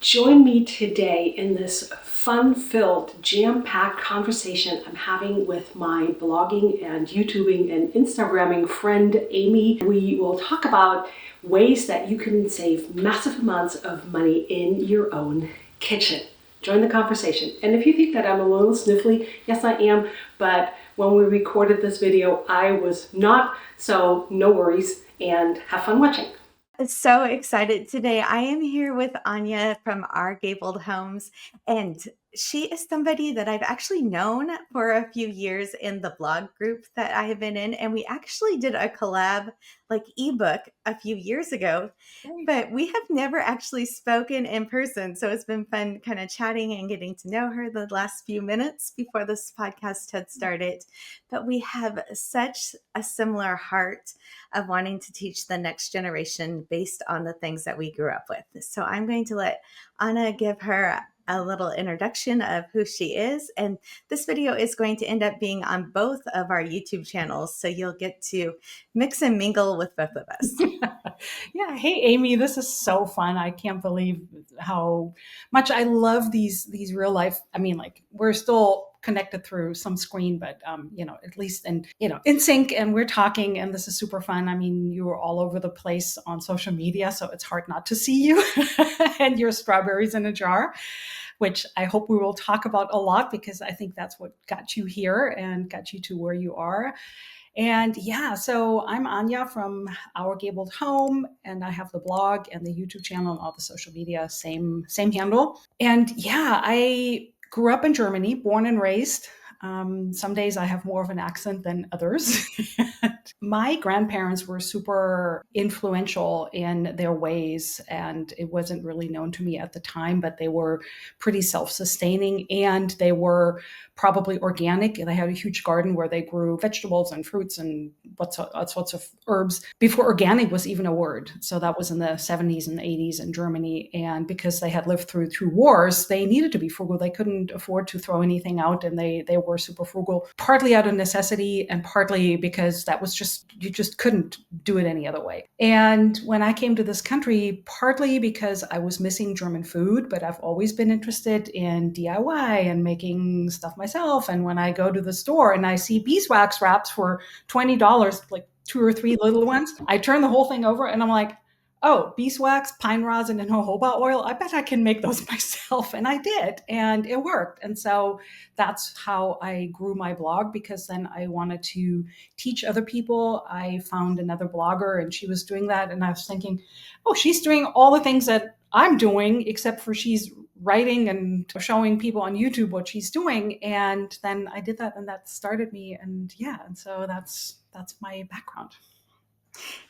Join me today in this fun-filled, jam-packed conversation I'm having with my blogging and YouTubing and Instagramming friend, Amy. We will talk about ways that you can save massive amounts of money in your own kitchen. Join the conversation. And if you think that I'm a little sniffly, yes I am, but when we recorded this video, I was not, so no worries, and have fun watching. So excited today. I am here with Anya from our Gabled homes, and she is somebody that I've actually known for a few years in the blog group that I have been in. And we actually did a collab ebook a few years ago, but we have never actually spoken in person. So it's been fun kind of chatting and getting to know her the last few minutes before this podcast had started. But we have such a similar heart of wanting to teach the next generation based on the things that we grew up with. So I'm going to let Anna give her a little introduction of who she is. And this video is going to end up being on both of our YouTube channels. So you'll get to mix and mingle with both of us. Yeah. Hey, Amy, this is so fun. I can't believe how much I love these real life. I mean, we're still connected through some screen, but at least in sync, and we're talking, and this is super fun. I mean, you were all over the place on social media, so it's hard not to see you and your strawberries in a jar, which I hope we will talk about a lot, because I think that's what got you here and got you to where you are. And yeah, so I'm Anya from Our Gabled Home, and I have the blog and the YouTube channel and all the social media, same handle. And yeah, I grew up in Germany, born and raised. Some days I have more of an accent than others. My grandparents were super influential in their ways, and it wasn't really known to me at the time, but they were pretty self-sustaining, and they were probably organic. They had a huge garden where they grew vegetables and fruits and all sorts of herbs before organic was even a word. So that was in the 70s and 80s in Germany. And because they had lived through wars, they needed to be frugal. They couldn't afford to throw anything out, and they were super frugal, partly out of necessity and partly because that was you just couldn't do it any other way. And when I came to this country, partly because I was missing German food, but I've always been interested in DIY and making stuff myself. And when I go to the store and I see beeswax wraps for $20, like 2 or 3 little ones, I turn the whole thing over and I'm like, oh, beeswax, pine rosin, and jojoba oil, I bet I can make those myself. And I did, and it worked. And so that's how I grew my blog, because then I wanted to teach other people. I found another blogger, and she was doing that. And I was thinking, oh, she's doing all the things that I'm doing, except for she's writing and showing people on YouTube what she's doing. And then I did that, and that started me. And yeah, and so that's my background.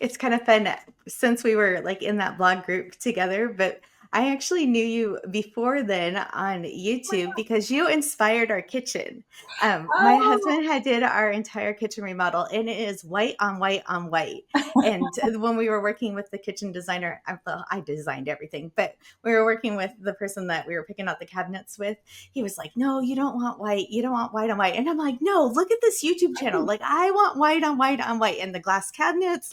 It's kind of fun since we were in that blog group together, but I actually knew you before then on YouTube because you inspired our kitchen. My husband did our entire kitchen remodel, and it is white on white on white. And when we were working with the kitchen designer, I designed everything, but we were working with the person that we were picking out the cabinets with. He was like, "No, you don't want white. You don't want white on white." And I'm like, "No, look at this YouTube channel. I want white on white on white, and the glass cabinets,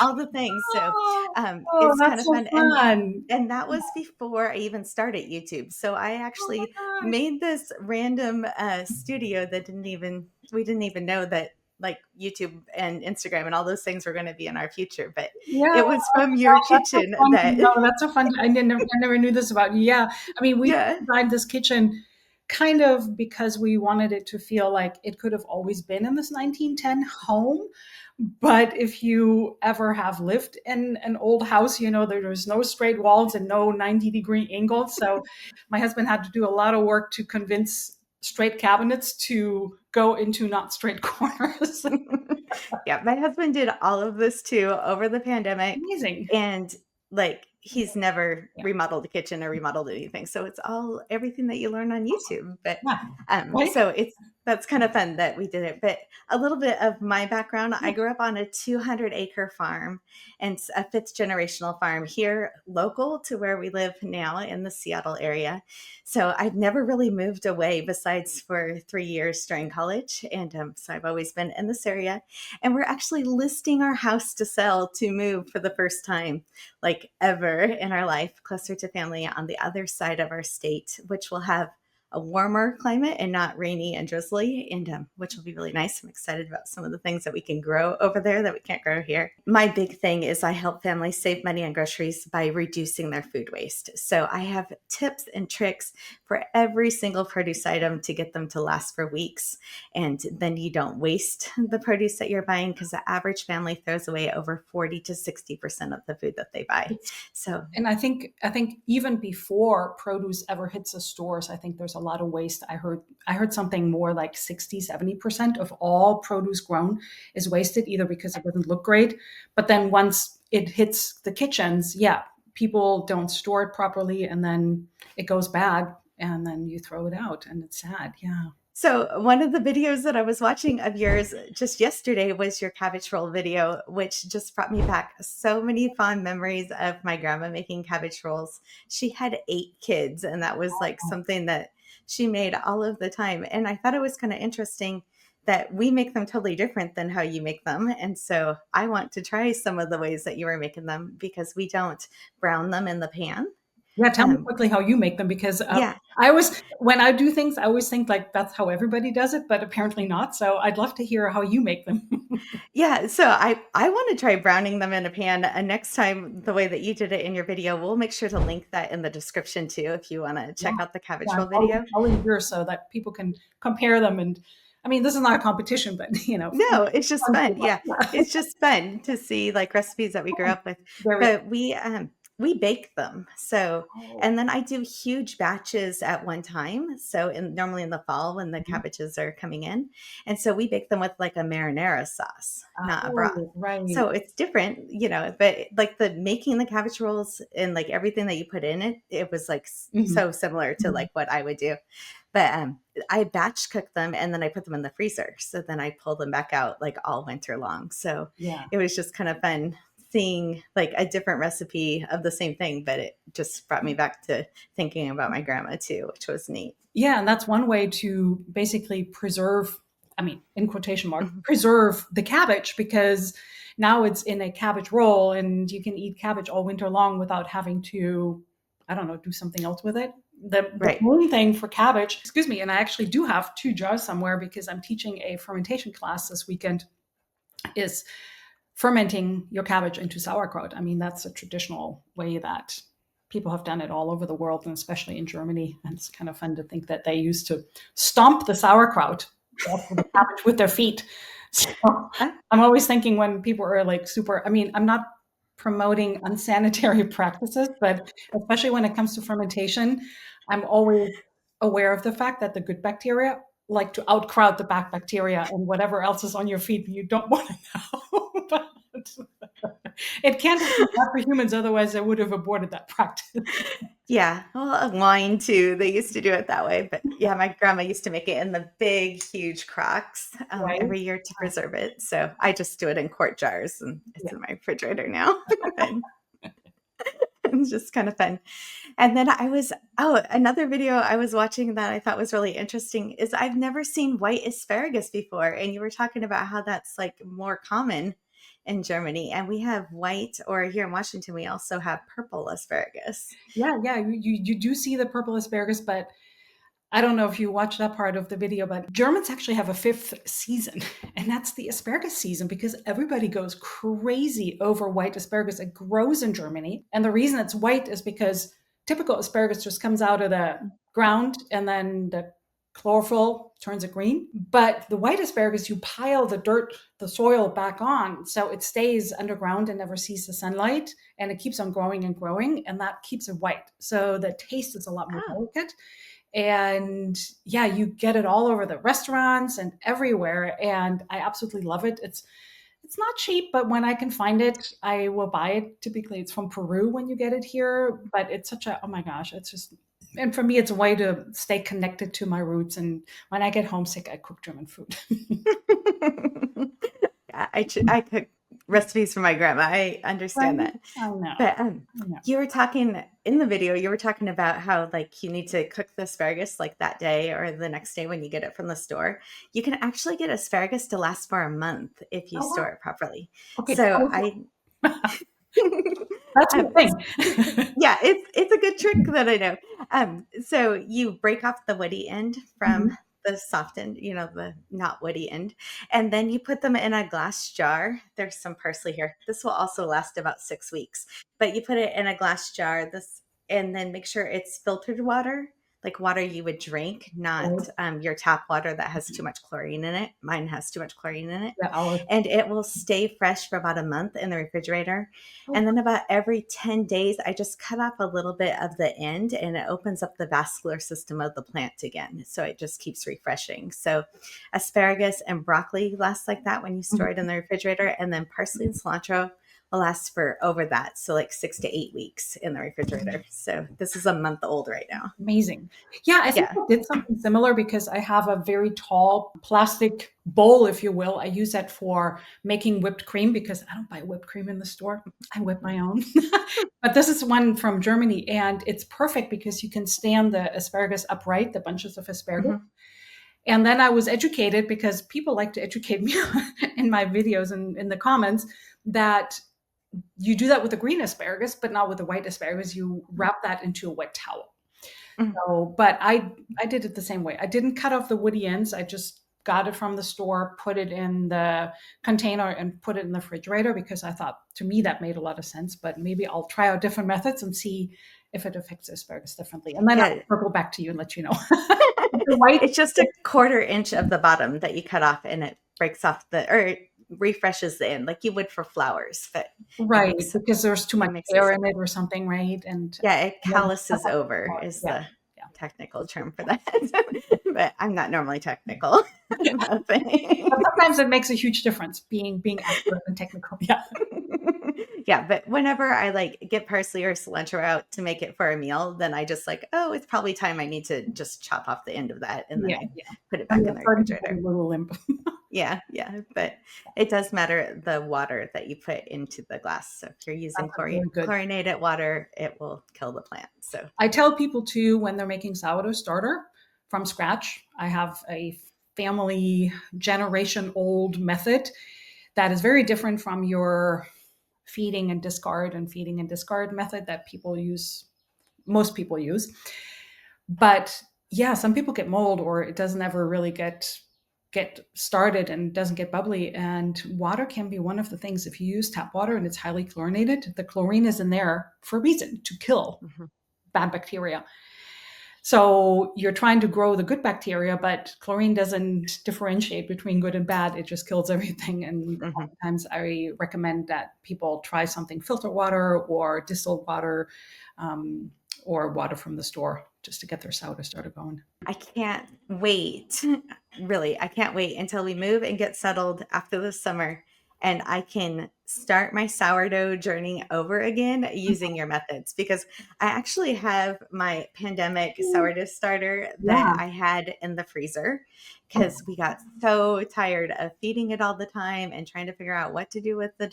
all the things." So it's kind of fun. And that was before I even started YouTube. So I actually made this random studio that we didn't even know that YouTube and Instagram and all those things were going to be in our future. But it was from your kitchen. That's so fun. I never knew this about you. Yeah. I mean, we designed this kitchen kind of because we wanted it to feel like it could have always been in this 1910 home. But if you ever have lived in an old house, there's no straight walls and no 90-degree angles. So my husband had to do a lot of work to convince straight cabinets to go into not straight corners. Yeah, my husband did all of this too over the pandemic. Amazing. And he's never remodeled a kitchen or remodeled anything. So it's everything that you learn on YouTube. But so That's kind of fun that we did it. But a little bit of my background, I grew up on a 200-acre farm, and it's a fifth generational farm here local to where we live now in the Seattle area. So I've never really moved away besides for 3 years during college. And so I've always been in this area. And we're actually listing our house to sell to move for the first time, like ever in our life, closer to family on the other side of our state, which will have a warmer climate and not rainy and drizzly, and which will be really nice. I'm excited about some of the things that we can grow over there that we can't grow here. My big thing is I help families save money on groceries by reducing their food waste. So I have tips and tricks for every single produce item to get them to last for weeks. And then you don't waste the produce that you're buying, because the average family throws away over 40 to 60% of the food that they buy. So, and I think even before produce ever hits the stores, I think there's a lot of waste. I heard something more like 60-70% of all produce grown is wasted, either because it doesn't look great, but then once it hits the kitchens, people don't store it properly, and then it goes bad, and then you throw it out, and it's sad. Yeah. So one of the videos that I was watching of yours just yesterday was your cabbage roll video, which just brought me back so many fond memories of my grandma making cabbage rolls. She had 8 kids, and that was like something that she made all of the time. And I thought it was kind of interesting that we make them totally different than how you make them. And so I want to try some of the ways that you were making them, because we don't brown them in the pan. Yeah, tell me quickly how you make them, because when I do things, I always think like that's how everybody does it, but apparently not. So I'd love to hear how you make them. Yeah, so I want to try browning them in a pan. And next time, the way that you did it in your video, we'll make sure to link that in the description too, if you want to check out the cabbage roll video. I'll link yours so that people can compare them. And I mean, this is not a competition, but No, it's just fun. Yeah, it's just fun to see like recipes that we grew up with. But we bake them. So, and then I do huge batches at one time. So normally in the fall when the cabbages are coming in. And so we bake them with like a marinara sauce, not a broth. Right. So it's different, but like making the cabbage rolls and like everything that you put in it, it was like so similar to like what I would do. But I batch cook them, and then I put them in the freezer. So then I pull them back out like all winter long. So it was just kind of fun seeing like a different recipe of the same thing, but it just brought me back to thinking about my grandma too, which was neat. Yeah, and that's one way to basically preserve, I mean, in quotation marks, preserve the cabbage, because now it's in a cabbage roll and you can eat cabbage all winter long without having to, I don't know, do something else with it. The main thing for cabbage, and I actually do have 2 jars somewhere because I'm teaching a fermentation class this weekend, is fermenting your cabbage into sauerkraut. I mean, that's a traditional way that people have done it all over the world, and especially in Germany. And it's kind of fun to think that they used to stomp the sauerkraut off the cabbage with their feet. So I'm always thinking when people are like I'm not promoting unsanitary practices, but especially when it comes to fermentation, I'm always aware of the fact that the good bacteria like to outcrowd the bad bacteria and whatever else is on your feet you don't want to know. But it can't be bad for humans, otherwise I would have aborted that practice. Yeah, well, wine too. They used to do it that way, but yeah, my grandma used to make it in the big, huge crocks every year to preserve it. So I just do it in quart jars, and it's in my refrigerator now. It's just kind of fun. And then another video I was watching that I thought was really interesting is I've never seen white asparagus before. And you were talking about how that's like more common in Germany, and we have white, or here in Washington, we also have purple asparagus. Yeah. You do see the purple asparagus, but I don't know if you watched that part of the video, but Germans actually have a 5th season, and that's the asparagus season, because everybody goes crazy over white asparagus. It grows in Germany. And the reason it's white is because typical asparagus just comes out of the ground and then the chlorophyll turns it green. But the white asparagus, you pile the soil back on, so it stays underground and never sees the sunlight, and it keeps on growing and growing, and that keeps it white. So the taste is a lot more delicate. And you get it all over the restaurants and everywhere. And I absolutely love it. It's not cheap, but when I can find it, I will buy it. Typically it's from Peru when you get it here, but it's oh my gosh, it's just And for me, it's a way to stay connected to my roots. And when I get homesick, I cook German food. I cook recipes from my grandma. I understand Right? that. I know. But I know. you were talking in the video, you were talking about how like you need to cook the asparagus like that day or the next day when you get it from the store. You can actually get asparagus to last for a month if you Oh, wow. store it properly. Okay. So I That's the um, thing. yeah, it's a good trick that I know. So you break off the woody end from Mhm. the soft end, the not woody end, and then you put them in a glass jar. There's some parsley here. This will also last about 6 weeks, but you put it in a glass jar. And then make sure it's filtered water, like water you would drink, not Right. your tap water that has too much chlorine in it. Mine has too much chlorine in it, Yeah, and it will stay fresh for about a month in the refrigerator. oh, And then about every 10 days, I just cut off a little bit of the end and it opens up the vascular system of the plant again. So it just keeps refreshing. So asparagus and broccoli last like that when you store it in the refrigerator. And then parsley and cilantro will last for over that. So like 6 to 8 weeks in the refrigerator. So this is a month old right now. amazing. Yeah, I think Yeah. I did something similar because I have a very tall plastic bowl, if you will. I use that for making whipped cream because I don't buy whipped cream in the store. I whip my own. But this is one from Germany, and it's perfect because you can stand the asparagus upright, the bunches of asparagus. Mhm. And then I was educated because people like to educate me in my videos and in the comments that you do that with the green asparagus, but not with the white asparagus. You wrap that into a wet towel. Mhm. So, but I did it the same way. I didn't cut off the woody ends. I just got it from the store, put it in the container and put it in the refrigerator because I thought to me that made a lot of sense, but maybe I'll try out different methods and see if it affects asparagus differently. And then I'll Yeah. circle back to you and let you know. The white, It's just a 1/4 inch of the bottom that you cut off and it breaks off or it refreshes the end like you would for flowers, but it right, makes because there's too it much makes air it in it or something, right? And yeah, it then calluses over is yeah, the yeah. technical term for that. But I'm not normally technical. But sometimes it makes a huge difference being accurate and technical. Yeah. Yeah, but whenever I like get parsley or cilantro out to make it for a meal, then I just like, oh, it's probably time I need to just chop off the end of that and then Yeah, I yeah. put it And back you're in the starting to get a refrigerator. little limp. Yeah, yeah, but it does matter the water that you put into the glass. So if you're using That's very good. chlorinated water, it will kill the plant. So I tell people too when they're making sourdough starter from scratch. I have a family generation old method that is very different from your feeding and discard method that most people use. But yeah, some people get mold or it doesn't ever really get started and doesn't get bubbly. And water can be one of the things. If you use tap water and it's highly chlorinated, the chlorine is in there for a reason to kill mhm. bad bacteria. So you're trying to grow the good bacteria, but chlorine doesn't differentiate between good and bad. It just kills everything. And Mhm. oftentimes I recommend that people try something filtered water or distilled water or water from the store just to get their sourdough started going. I can't wait. Really, I can't wait until we move and get settled after the summer and I can start my sourdough journey over again using your methods because I actually have my pandemic sourdough starter that Yeah. I had in the freezer because we got so tired of feeding it all the time and trying to figure out what to do with the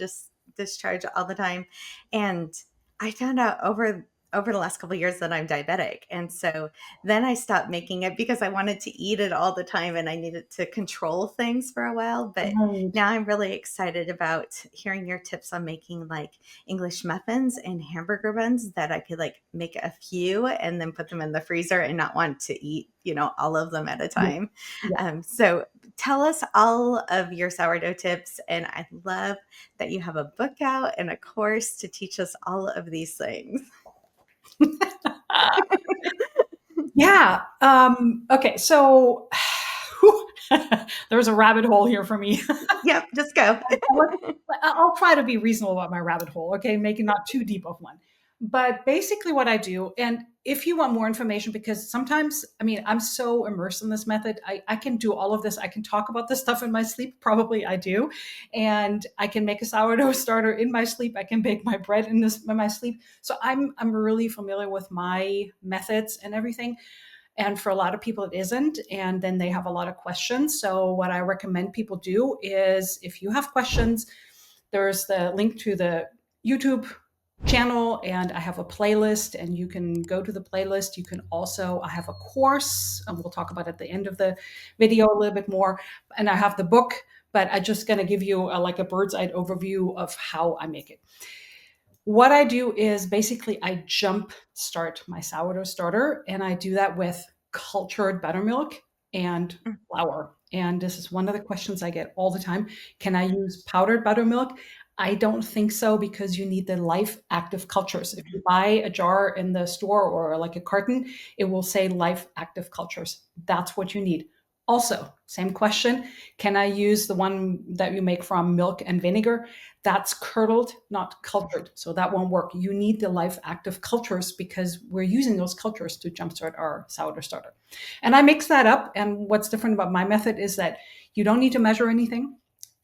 discharge all the time. And I found out over the last couple of years that I'm diabetic. And so then I stopped making it because I wanted to eat it all the time and I needed to control things for a while. But Right. now I'm really excited about hearing your tips on making like English muffins and hamburger buns that I could like make a few and then put them in the freezer and not want to eat, all of them at a Yeah. time. Yeah. So tell us all of your sourdough tips. And I love that you have a book out and a course to teach us all of these things. Yeah. Okay. So there's a rabbit hole here for me. Yep, just go. I'll try to be reasonable about my rabbit hole. Okay. Making not too deep of one. But basically what I do, and if you want more information, because sometimes, I mean, I'm so immersed in this method, I can do all of this. I can talk about this stuff in my sleep. Probably I do. And I can make a sourdough starter in my sleep. I can bake my bread in my sleep. So I'm really familiar with my methods and everything. And for a lot of people, it isn't. And then they have a lot of questions. So what I recommend people do is, if you have questions, there's the link to the YouTube channel, and I have a playlist, and you can go to the playlist. You can also, I have a course, and we'll talk about at the end of the video a little bit more. And I have the book, but I'm just going to give you like a bird's eye overview of how I make it. What I do is basically I jump start my sourdough starter, and I do that with cultured buttermilk and flour. And this is one of the questions I get all the time. Can I use powdered buttermilk? I don't think so, because you need the life active cultures. If you buy a jar in the store or like a carton, it will say life active cultures. That's what you need. Also, same question. Can I use the one that you make from milk and vinegar? That's curdled, not cultured. So that won't work. You need the life active cultures, because we're using those cultures to jumpstart our sourdough starter. And I mix that up. And what's different about my method is that you don't need to measure anything.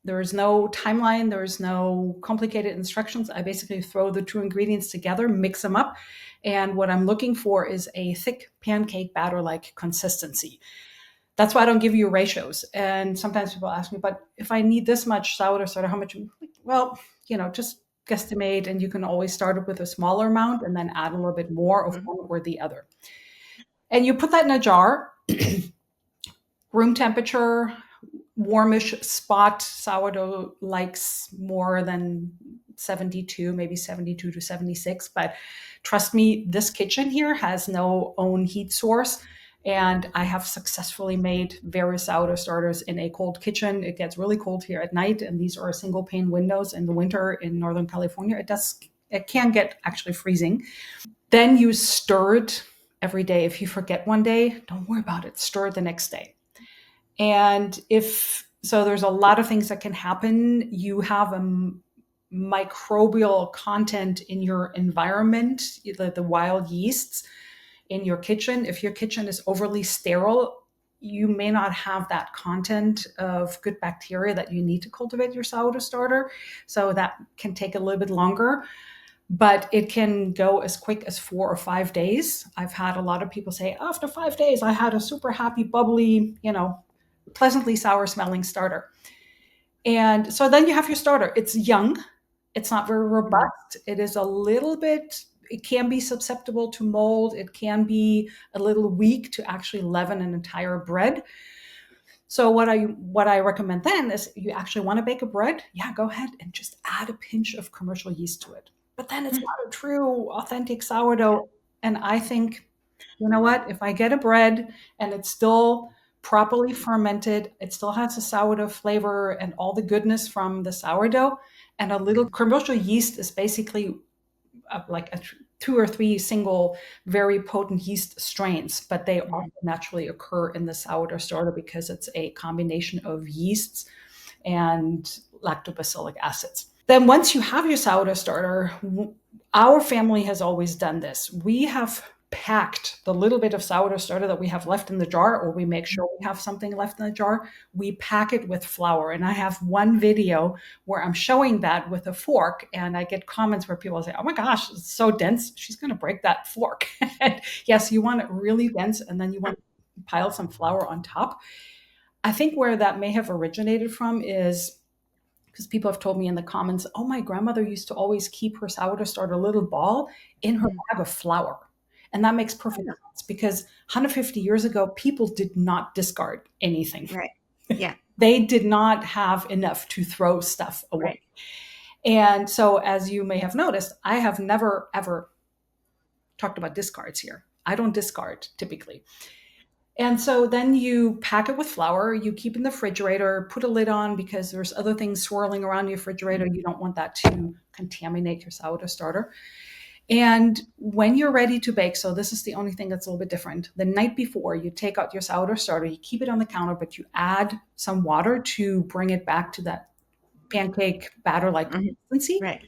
There is no timeline. There is no complicated instructions. I basically throw the two ingredients together, mix them up. And what I'm looking for is a thick pancake batter-like consistency. That's why I don't give you ratios. And sometimes people ask me, but if I need this much sourdough starter, how much? Well, just guesstimate, and you can always start it with a smaller amount and then add a little bit more of one or the other. And you put that in a jar, room temperature, warmish spot. Sourdough likes more than 72, maybe 72 to 76. But trust me, this kitchen here has no own heat source. And I have successfully made various sourdough starters in a cold kitchen. It gets really cold here at night, and these are single pane windows in the winter in Northern California. It can get actually freezing. Then you stir it every day. If you forget one day, don't worry about it. Stir it the next day. And so there's a lot of things that can happen. You have a microbial content in your environment, the wild yeasts in your kitchen. If your kitchen is overly sterile, you may not have that content of good bacteria that you need to cultivate your sourdough starter. So that can take a little bit longer, but it can go as quick as 4 or 5 days. I've had a lot of people say, after 5 days, I had a super happy, bubbly, pleasantly sour smelling starter. And so then you have your starter. It's young. It's not very robust. It is a little bit, it can be susceptible to mold. It can be a little weak to actually leaven an entire bread. So what I recommend then is, you actually want to bake a bread, go ahead and just add a pinch of commercial yeast to it. But then it's not a true, authentic sourdough. And I think, you know what? If I get a bread and it's still properly fermented, it still has the sourdough flavor and all the goodness from the sourdough, and a little commercial yeast is basically like 2 or 3 single very potent yeast strains, but they also naturally occur in the sourdough starter because it's a combination of yeasts and lactobacillic acids. Then once you have your sourdough starter, our family has always done this. We have packed the little bit of sourdough starter that we have left in the jar, or we make sure we have something left in the jar. We pack it with flour. And I have one video where I'm showing that with a fork, and I get comments where people say, oh my gosh, it's so dense. She's going to break that fork. Yes, you want it really dense, and then you want to pile some flour on top. I think where that may have originated from is because people have told me in the comments, oh, my grandmother used to always keep her sourdough starter little ball in her bag of flour. And that makes perfect sense, because 150 years ago, people did not discard anything. Right. Yeah. They did not have enough to throw stuff away. Right. And so, as you may have noticed, I have never, ever talked about discards here. I don't discard typically. And so then you pack it with flour, you keep in the refrigerator, put a lid on, because there's other things swirling around your refrigerator. You don't want that to contaminate your sourdough starter. And when you're ready to bake, so this is the only thing that's a little bit different. The night before, you take out your sourdough starter, you keep it on the counter, but you add some water to bring it back to that pancake batter-like consistency. Right.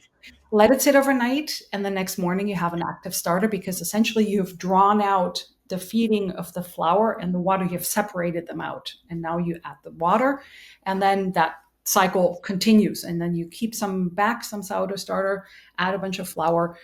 let it sit overnight, and the next morning you have an active starter, because essentially you've drawn out the feeding of the flour and the water, you've separated them out, and now you add the water, and then that cycle continues, and then you keep some back, some sourdough starter, add a bunch of flour.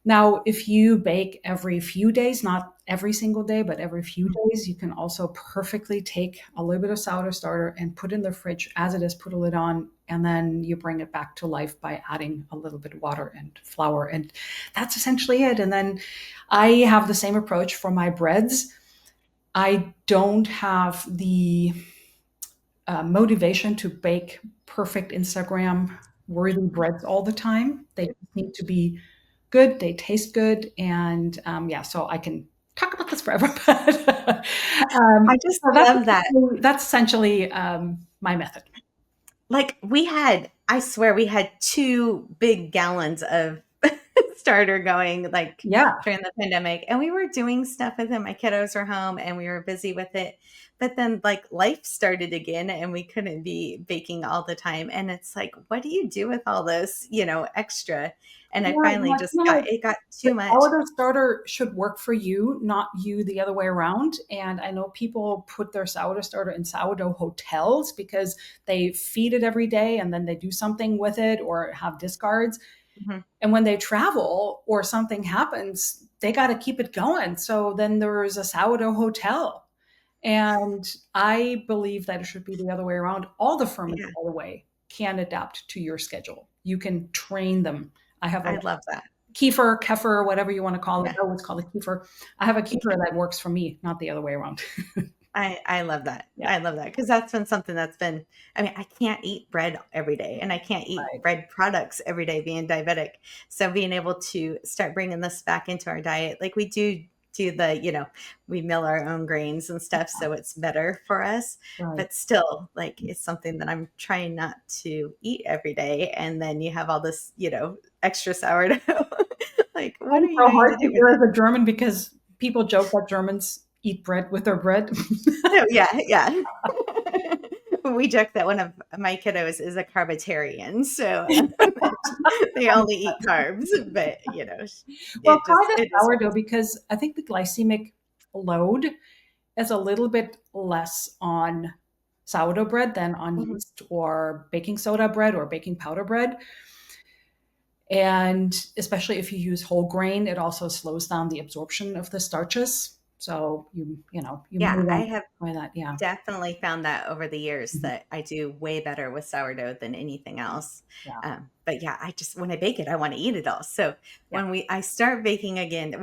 Now, if you bake every few days, not every single day, but every few days, you can also perfectly take a little bit of sourdough starter and put in the fridge as it is, put a lid on, and then you bring it back to life by adding a little bit of water and flour. And that's essentially it. And then I have the same approach for my breads. I don't have the motivation to bake perfect Instagram worthy breads all the time. They need to be good, they taste good, and so I can talk about this forever. But I just love that. That's essentially my method. Like I swear we had 2 big gallons of starter going during the pandemic, and we were doing stuff with it. My kiddos were home and we were busy with it. But then life started again and we couldn't be baking all the time. And it's like, what do you do with all this, extra? And I finally it got too much. Sourdough starter should work for you, not you the other way around. And I know people put their sourdough starter in sourdough hotels because they feed it every day and then they do something with it or have discards. Mm-hmm. And when they travel or something happens, they got to keep it going. So then there's a sourdough hotel. And I believe that it should be the other way around. All the ferments, by the way, can adapt to your schedule. You can train them. I love that. Kefir, whatever you want to call it. I always call it kefir. I have a kefir that works for me, not the other way around. I love that. Yeah. I love that because that's been something I can't eat bread every day and I can't eat bread products every day being diabetic. So being able to start bringing this back into our diet, like we do the, we mill our own grains and stuff. So it's better for us, but still it's something that I'm trying not to eat every day. And then you have all this, extra sourdough. Like what are you so hard to do hear as a German because people joke that Germans eat bread with their bread. Yeah. We joke that one of my kiddos is a carbitarian, so they only eat carbs. But well, try the sourdough because I think the glycemic load is a little bit less on sourdough bread than on yeast or baking soda bread or baking powder bread. And especially if you use whole grain, it also slows down the absorption of the starches. So I have try that. Yeah, definitely found that over the years that I do way better with sourdough than anything else. Yeah. But when I bake it, I want to eat it all. So when I start baking again,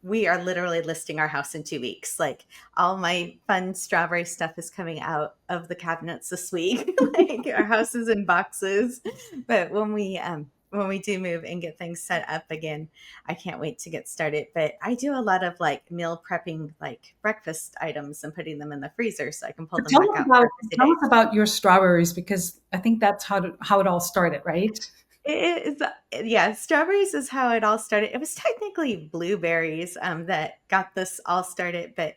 we are literally listing our house in 2 weeks. Like all my fun strawberry stuff is coming out of the cabinets this week. Like our house is in boxes. But when we do move and get things set up again, I can't wait to get started. But I do a lot of meal prepping, breakfast items and putting them in the freezer so I can pull them back out. Tell us about your strawberries because I think that's how it all started, right? Strawberries is how it all started. It was technically blueberries that got this all started. But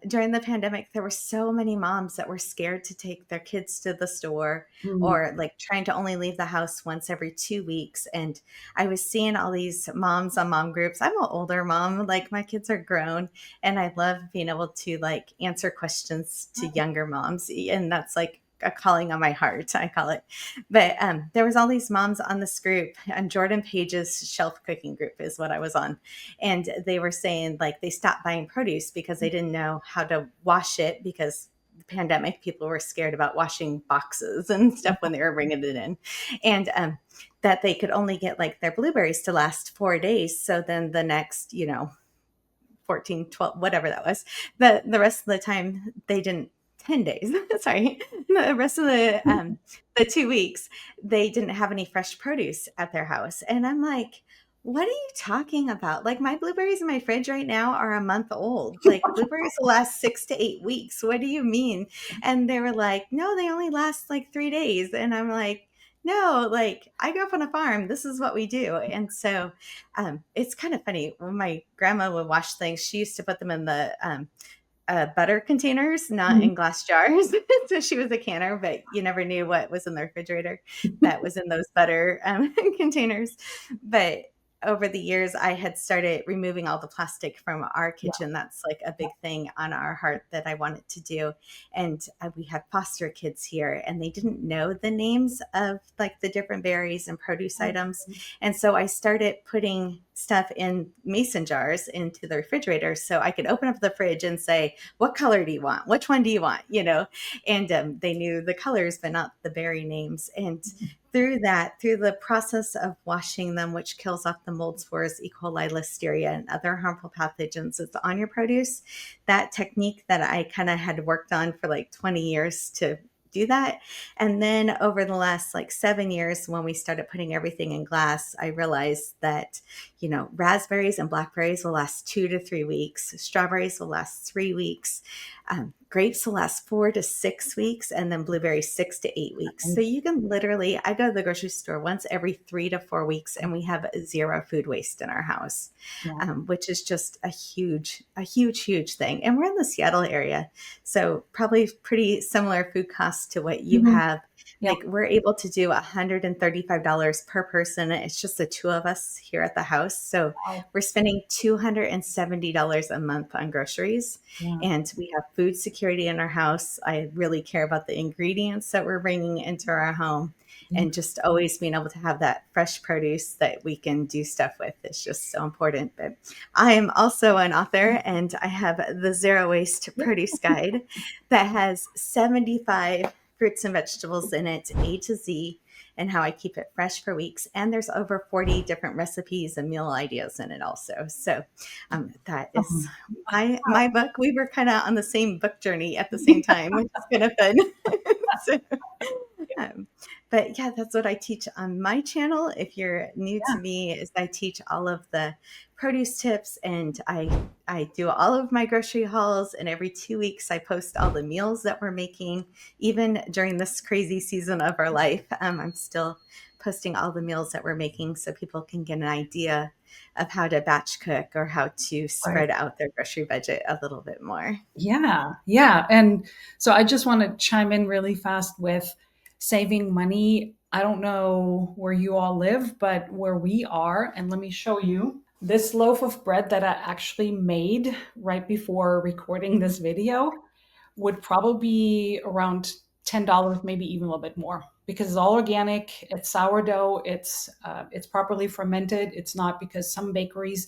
during the pandemic, there were so many moms that were scared to take their kids to the store or trying to only leave the house once every 2 weeks. And I was seeing all these moms on mom groups. I'm an older mom, my kids are grown, and I love being able to answer questions to younger moms. And that's a calling on my heart, I call it. But there was all these moms on this group, and Jordan Page's shelf cooking group is what I was on. And they were saying they stopped buying produce because they didn't know how to wash it because the pandemic, people were scared about washing boxes and stuff when they were bringing it in. And that they could only get their blueberries to last 4 days. So then the next, 14, 12, whatever that was, the rest of the time they didn't 10 days. Sorry. The rest of the 2 weeks, they didn't have any fresh produce at their house. And I'm like, what are you talking about? My blueberries in my fridge right now are a month old. Blueberries will last 6 to 8 weeks. What do you mean? And they were like, no, they only last 3 days. And I'm like, no, I grew up on a farm. This is what we do. And so it's kind of funny. When my grandma would wash things, she used to put them in the butter containers, not in glass jars. So she was a canner, but you never knew what was in the refrigerator that was in those butter containers. But over the years, I had started removing all the plastic from our Yeah. kitchen. That's like a big thing on our heart that I wanted to do. And we had foster kids here, and they didn't know the names of like the different berries and produce items. And so I started putting stuff in mason jars into the refrigerator so I could open up the fridge and say, what color do you want? Which one do you want? You know, and they knew the colors, but not the berry names. And through the process of washing them, which kills off the mold spores, E. coli, listeria, and other harmful pathogens that's on your produce, that technique that I kind of had worked on for like 20 years to do that. And then over the last like 7 years, when we started putting everything in glass, I realized that, you know, raspberries and blackberries will last 2 to 3 weeks. Strawberries will last 3 weeks. Grapes will last 4 to 6 weeks, and then blueberries 6 to 8 weeks. So you can literally, I go to the grocery store once every 3 to 4 weeks, and we have zero food waste in our house, which is just a huge thing. And we're in the Seattle area, so probably pretty similar food costs to what you have. Yeah. Like we're able to do $135 per person. It's just the two of us here at the house. So we're spending $270 a month on groceries, and we have food security in our house. I really care about the ingredients that we're bringing into our home, and just always being able to have that fresh produce that we can do stuff with is just so important. But I am also an author, and I have the Zero Waste Produce Guide that has 75 fruits and vegetables in it, A to Z, and how I keep it fresh for weeks. And there's over 40 different recipes and meal ideas in it also. So that is my book. We were kind of on the same book journey at the same time, which is kind of fun. So, but yeah, that's what I teach on my channel. If you're new to me, is I teach all of the produce tips, and I do all of my grocery hauls, and every 2 weeks I post all the meals that we're making. Even during this crazy season of our life, I'm still posting all the meals that we're making so people can get an idea of how to batch cook or how to spread out their grocery budget a little bit more. Yeah. And so I just want to chime in really fast with saving money. I don't know where you all live, but where we are, and let me show you this loaf of bread that I actually made right before recording this video would probably be around $10, maybe even a little bit more, because it's all organic. It's sourdough. It's properly fermented. It's not, because some bakeries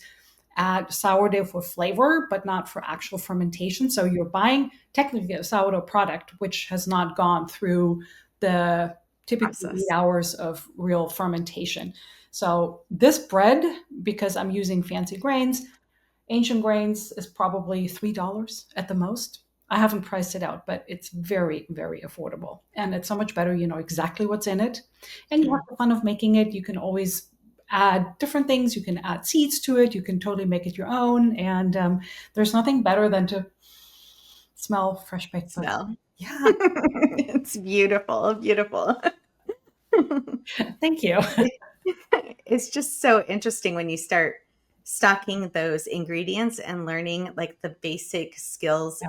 add sourdough for flavor, but not for actual fermentation. So you're buying technically a sourdough product, which has not gone through the typically 8 hours of real fermentation. So this bread, because I'm using fancy grains, ancient grains, is probably $3 at the most. I haven't priced it out, but it's very, very affordable. And it's so much better. You know exactly what's in it. And you have the fun of making it. You can always add different things. You can add seeds to it. You can totally make it your own. And there's nothing better than to smell fresh baked bread. Yeah. It's beautiful. Beautiful. Thank you. It's just so interesting when you start stocking those ingredients and learning like the basic skills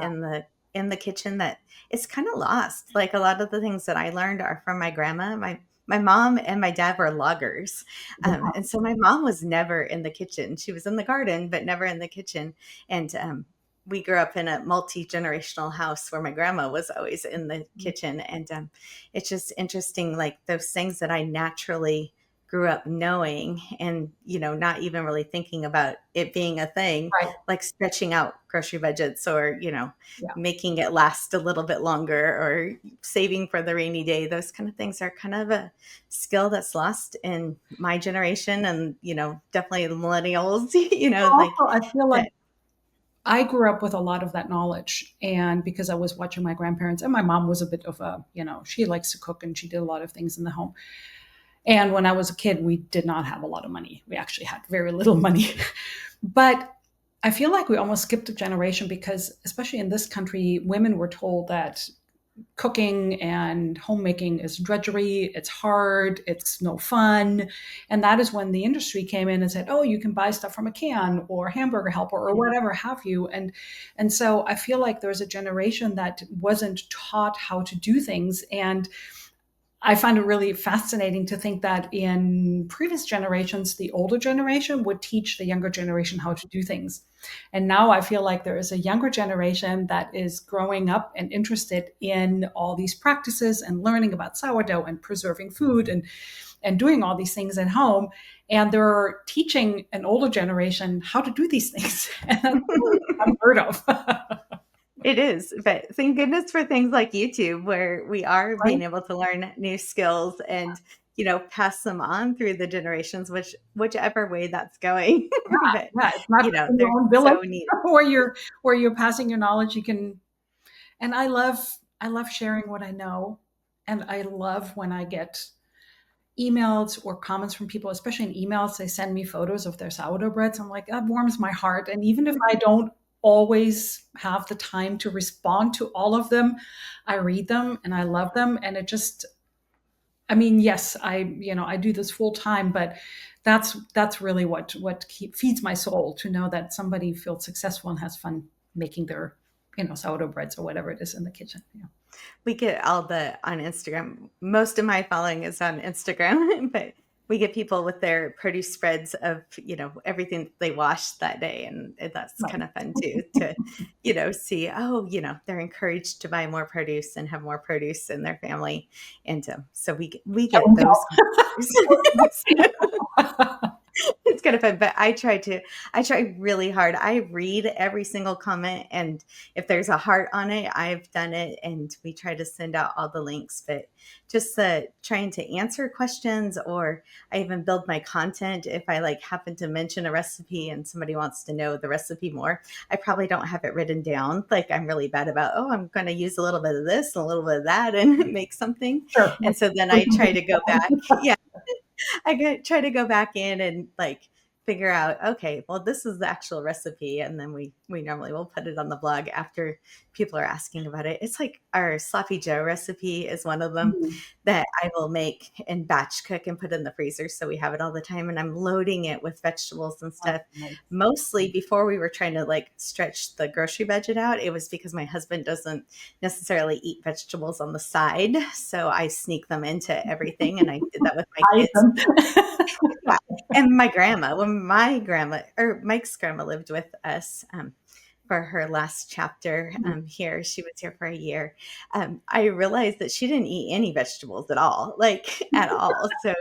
in the kitchen, that it's kind of lost. Like a lot of the things that I learned are from my grandma. My mom and my dad were loggers. And so my mom was never in the kitchen. She was in the garden, but never in the kitchen. And we grew up in a multi-generational house where my grandma was always in the kitchen. And it's just interesting, like those things that I naturally grew up knowing, and, you know, not even really thinking about it being a thing, like stretching out grocery budgets, or, you know, making it last a little bit longer, or saving for the rainy day. Those kind of things are kind of a skill that's lost in my generation, and, you know, definitely the millennials, you know, also, I feel like I grew up with a lot of that knowledge, and because I was watching my grandparents, and my mom was a bit of a, you know, she likes to cook and she did a lot of things in the home. And when I was a kid, we did not have a lot of money. We actually had very little money. But I feel like we almost skipped a generation, because especially in this country, women were told that cooking and homemaking is drudgery, it's hard, it's no fun. And that is when the industry came in and said, oh, you can buy stuff from a can or Hamburger Helper or whatever have you. And so I feel like there's a generation that wasn't taught how to do things. And I find it really fascinating to think that in previous generations, the older generation would teach the younger generation how to do things. And now I feel like there is a younger generation that is growing up and interested in all these practices and learning about sourdough and preserving food and doing all these things at home. And they're teaching an older generation how to do these things. And that's really unheard of. It is, but thank goodness for things like YouTube, where we are being able to learn new skills and, pass them on through the generations, whichever way that's going. But, it's not they're so neat. where you're passing your knowledge. You can, and I love sharing what I know, and I love when I get emails or comments from people, especially in emails. They send me photos of their sourdough breads. I'm like, that warms my heart. And even if I don't always have the time to respond to all of them, I read them and I love them. And it just, yes, I do this full time, but that's really what feeds my soul, to know that somebody feels successful and has fun making their, sourdough breads or whatever it is in the kitchen. Yeah. We get on Instagram. Most of my following is on Instagram, but we get people with their produce spreads of, everything they washed that day. And that's kind of fun too, to, see, they're encouraged to buy more produce and have more produce in their family. And so we get those. It's kind of fun, but I try really hard. I read every single comment, and if there's a heart on it, I've done it, and we try to send out all the links. But just trying to answer questions, or I even build my content. If I happen to mention a recipe and somebody wants to know the recipe more, I probably don't have it written down. I'm really bad about, I'm going to use a little bit of this and a little bit of that and make something. Sure. And so then I try to go back. Yeah. I try to go back in and figure out, okay, well, this is the actual recipe. And then we normally will put it on the blog after people are asking about it. It's like our sloppy Joe recipe is one of them that I will make and batch cook and put in the freezer. So we have it all the time, and I'm loading it with vegetables and stuff. Mostly before we were trying to stretch the grocery budget out, it was because my husband doesn't necessarily eat vegetables on the side. So I sneak them into everything. And I did that with my kids. Yeah. And my grandma, when Mike's grandma lived with us, for her last chapter here, she was here for a year. I realized that she didn't eat any vegetables at all, at all. So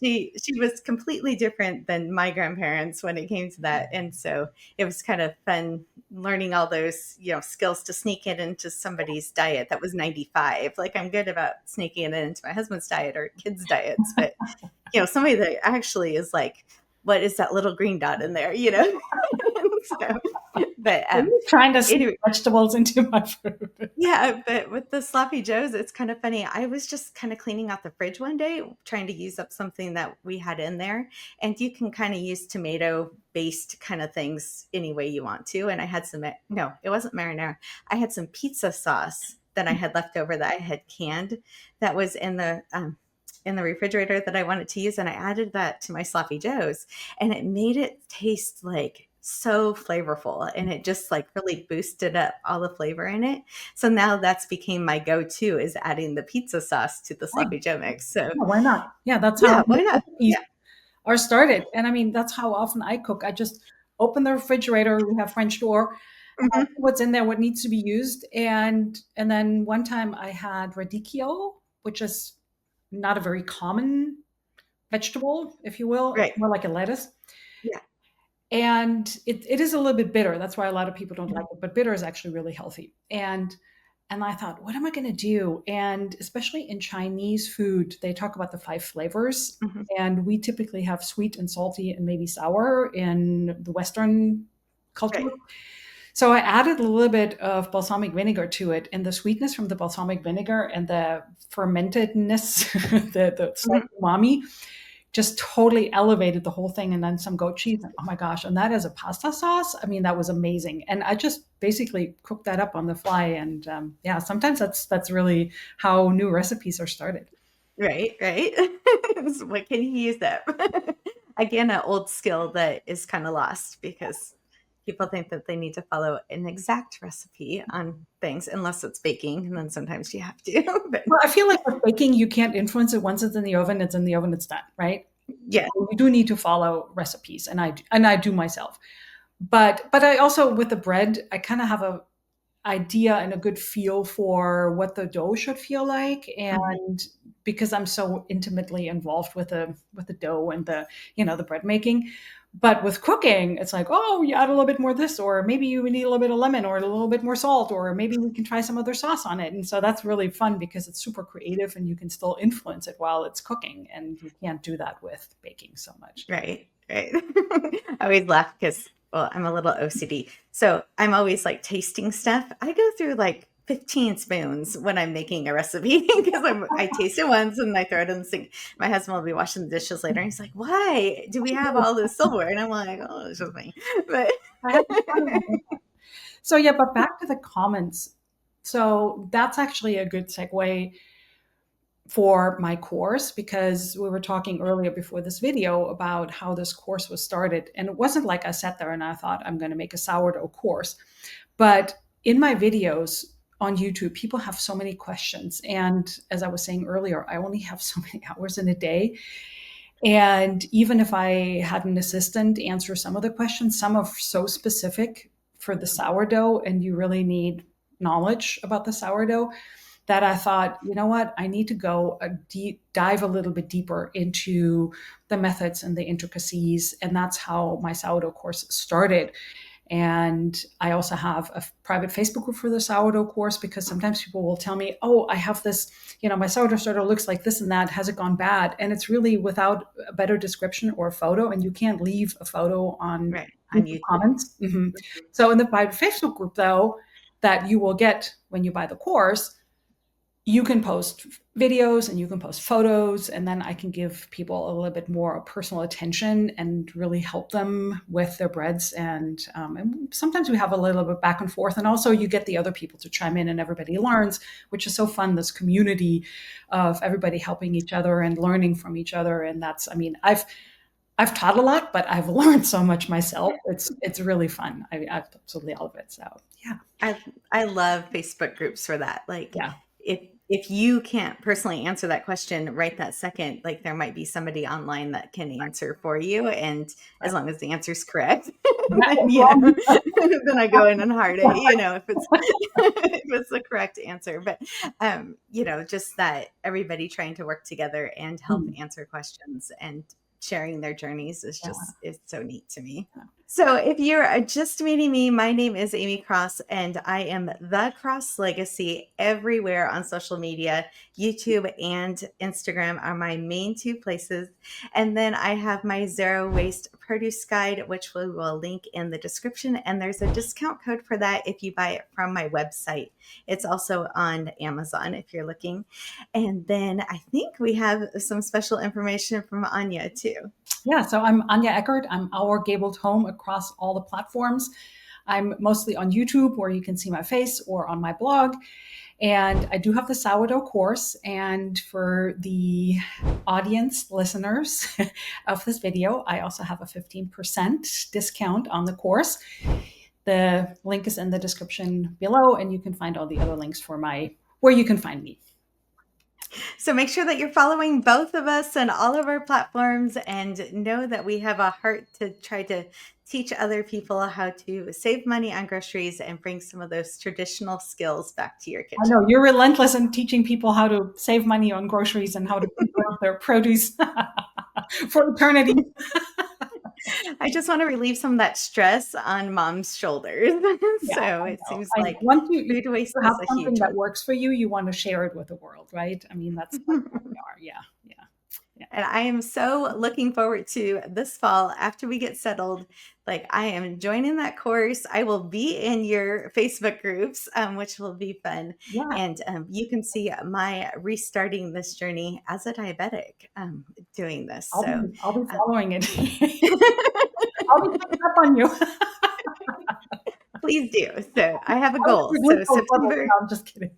she was completely different than my grandparents when it came to that. And so it was kind of fun learning all those, skills to sneak it into somebody's diet that was 95. I'm good about sneaking it into my husband's diet or kids' diets, but somebody that actually is what is that little green dot in there, So, but trying to sneak vegetables into my food. Yeah, but with the sloppy joes, it's kind of funny. I was just kind of cleaning out the fridge one day, trying to use up something that we had in there, and you can kind of use tomato-based kind of things any way you want to. And I had no, it wasn't marinara. I had some pizza sauce that I had left over that I had canned that was in the refrigerator that I wanted to use, and I added that to my sloppy joes, and it made it taste so flavorful, and it just really boosted up all the flavor in it. So now that's became my go-to, is adding the pizza sauce to the sloppy joe mix. So why not? Yeah, that's how why not? Are started. And that's how often I cook. I just open the refrigerator. We have French door. What's in there, what needs to be used. And then one time I had radicchio, which is not a very common vegetable, if you will, more like a lettuce. Yeah. And it is a little bit bitter. That's why a lot of people don't like it, but bitter is actually really healthy. And I thought, what am I going to do? And especially in Chinese food, they talk about the 5 flavors. And we typically have sweet and salty and maybe sour in the Western culture. So I added a little bit of balsamic vinegar to it, and the sweetness from the balsamic vinegar and the fermentedness, the slight umami, just totally elevated the whole thing, and then some goat cheese. And oh my gosh, and that as a pasta sauce, I mean, that was amazing. And I just basically cooked that up on the fly. And yeah, sometimes that's really how new recipes are started. Right, right. So what can you use that? Again, an old skill that is kind of lost because people think that they need to follow an exact recipe on things unless it's baking, and then sometimes you have to. But Well, I feel like with baking, you can't influence it. Once it's in the oven, it's in the oven, it's done, right? yeah, You do need to follow recipes, and I do myself. But I also, with the bread, I kind of have a idea and a good feel for what the dough should feel like. And because I'm so intimately involved with the dough and the bread making. But with cooking, it's like, oh, you add a little bit more of this, or maybe you need a little bit of lemon or a little bit more salt, or maybe we can try some other sauce on it. And so that's really fun because it's super creative and you can still influence it while it's cooking. And you can't do that with baking so much. right, right. I always laugh because, well, I'm a little OCD. So I'm always like tasting stuff. I go through like 15 spoons when I'm making a recipe because I taste it once and I throw it in the sink. My husband will be washing the dishes later and he's like, why do we have all this silverware? And I'm like, oh, it's just me. But So yeah, but back to the comments. So that's actually a good segue for my course, because we were talking earlier before this video about how this course was started. And it wasn't like I sat there and I thought I'm going to make a sourdough course. But in my videos on YouTube, people have so many questions. And as I was saying earlier, I only have so many hours in a day. And even if I had an assistant answer some of the questions, some are so specific for the sourdough, and you really need knowledge about the sourdough, that I thought, you know what, I need to go dive a little bit deeper into the methods and the intricacies. And that's how my sourdough course started. And I also have a private Facebook group for the sourdough course, because sometimes people will tell me, oh, I have this, my sourdough starter looks like this and that. Has it gone bad? And it's really without a better description or a photo. And you can't leave a photo on YouTube comments. Mm-hmm. So in the private Facebook group, though, that you will get when you buy the course, you can post videos and you can post photos, and then I can give people a little bit more personal attention and really help them with their breads. And sometimes we have a little bit back and forth, and also you get the other people to chime in and everybody learns, which is so fun, this community of everybody helping each other and learning from each other. And that's, I've taught a lot, but I've learned so much myself. It's really fun. I absolutely love it. So yeah. I love Facebook groups for that. Like, yeah. If you can't personally answer that question right that second, like there might be somebody online that can answer for you. And as long as the answer is correct, then I go in and heart it, if it's the correct answer. But, just that everybody trying to work together and help answer questions and sharing their journeys is so neat to me. So if you're just meeting me, my name is Amy Cross, and I am The Cross Legacy everywhere on social media. YouTube and Instagram are my main two places. And then I have my Zero Waste Produce Guide, which we will link in the description. And there's a discount code for that if you buy it from my website. It's also on Amazon if you're looking. And then I think we have some special information from Anya too. Yeah, so I'm Anya Eckert. I'm Our Gabled Home across all the platforms. I'm mostly on YouTube, where you can see my face, or on my blog. And I do have the sourdough course. And for the audience listeners of this video, I also have a 15% discount on the course. The link is in the description below, and you can find all the other links for where you can find me. So make sure that you're following both of us and all of our platforms, and know that we have a heart to try to teach other people how to save money on groceries and bring some of those traditional skills back to your kitchen. I know you're relentless in teaching people how to save money on groceries and how to preserve their produce for eternity. I just want to relieve some of that stress on mom's shoulders. So it seems like once you food waste have is a something huge that one. works for you, you want to share it with the world, right? I mean, that's what we are. Yeah. And I am so looking forward to this fall after we get settled. Like, I am joining that course. I will be in your Facebook groups, which will be fun. Yeah, And you can see my restarting this journey as a diabetic doing this. So I'll be uh, following it. I'll be checking up on you. please do. So I have a How's goal. your So glucose levels? September. No, I'm just kidding.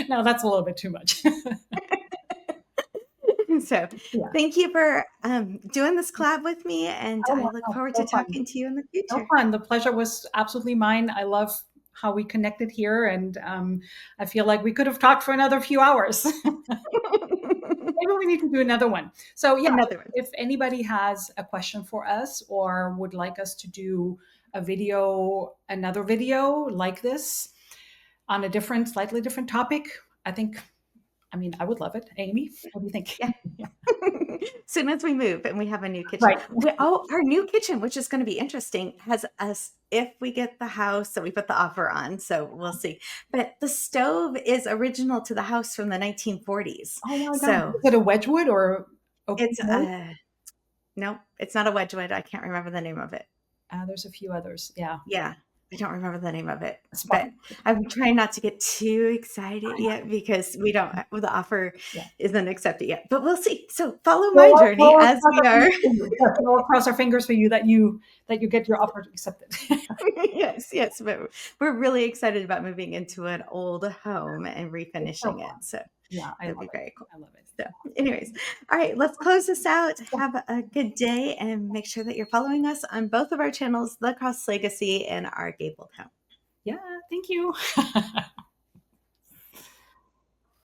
No, that's a little bit too much. So Yeah. thank you for doing this collab with me. And Oh, I no, look no, forward so to fun. talking to you in the So future. fun. The pleasure was absolutely mine. I love how we connected here, and I feel like we could have talked for another few hours. Maybe we need to do another one. So yeah, Another one. if anybody has a question for us or would like us to do another video like this on a slightly different topic, I would love it. Amy, what do you think? Yeah. Soon as we move and we have a new kitchen. Right. Our new kitchen, which is going to be interesting, has us, if we get the house, so we put the offer on, so we'll see. But the stove is original to the house from the 1940s. Oh my God. So Is it a Wedgwood or it's wood? no, it's not a Wedgwood. I can't remember the name of it. There's a few others. Yeah. Yeah, I don't remember the name of it. But I'm trying not to get too excited yet because the offer Yeah. isn't accepted yet. But we'll see. So follow my journey as we are. We'll cross our fingers for you that you get your offer accepted. Yes. But we're really excited about moving into an old home and refinishing it. So yeah, that'd be very cool. I love it. So anyways, all right, let's close this out. Have a good day and make sure that you're following us on both of our channels, The Cross Legacy and our Gabled Home. Yeah, thank you.